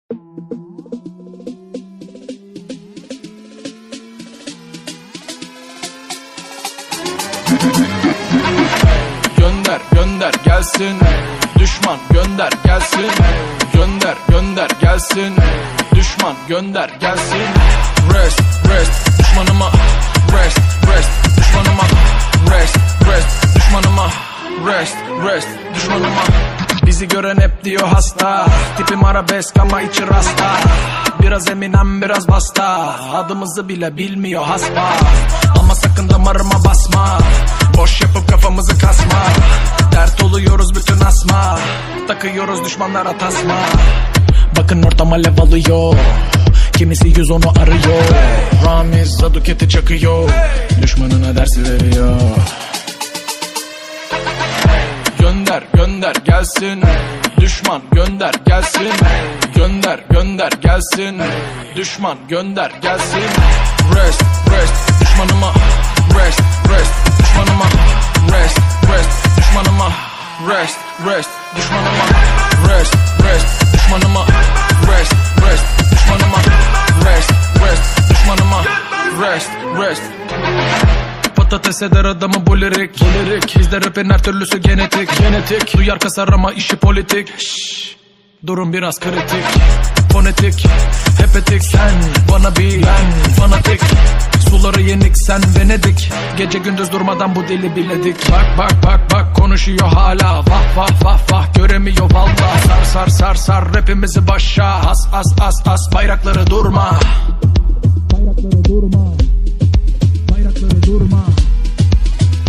Gönder gönder gelsin, düşman gönder gelsin. Gönder gönder gelsin, düşman gönder gelsin. Rest rest düşmanıma, rest rest düşmanıma, rest rest düşmanıma, rest rest düşmanıma. Bizi gören hep diyor hasta, tipim arabesk ama içi rasta. Biraz Eminem biraz basta, adımızı bile bilmiyor hasba. Ama sakın damarıma basma, boş yapıp kafamızı kasma. Dert oluyoruz bütün asma, takıyoruz düşmanlara tasma. Bakın ortam alev alıyor, kimisi 110'u arıyor. Ramiz Zaduket'i çakıyor, düşmanına dersi veriyor. Gönder gönder gelsin, düşman gönder gelsin. Gönder gönder gelsin, düşman gönder gelsin. Rest rest düşmanıma, rest rest düşmanıma, rest rest düşmanıma, rest rest düşmanıma, rest rest düşmanıma, rest rest düşmanıma, rest rest düşmanıma, rest rest. Patates eder adamı bu lirik, bizde rapin her türlüsü genetik. Duyar kasar ama işi politik. Durum biraz kritik, fonetik, hepetik. Sen bana bir, ben fanatik. Suları yenik, sen Venedik. Gece gündüz durmadan bu dili biledik. Bak bak bak bak konuşuyor hala. Vah vah vah vah göremiyor valla. Sar sar sar sar rapimizi başa. As as as as bayrakları durma. Bayrakları durma. Bayrakları durma.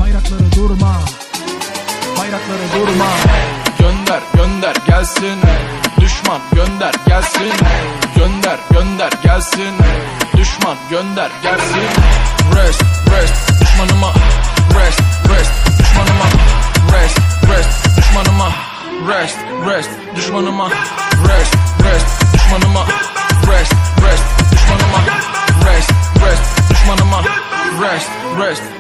Bayrakları durma. Bayrakları durma. Gönder gönder gelsin, düşman gönder gelsin. Gönder gönder gelsin, düşman gönder gelsin. Rest rest düşmanıma, rest rest düşmanıma, rest rest düşmanıma, rest rest düşmanıma, rest rest düşmanıma, rest rest düşmanıma, rest rest düşmanıma, rest rest.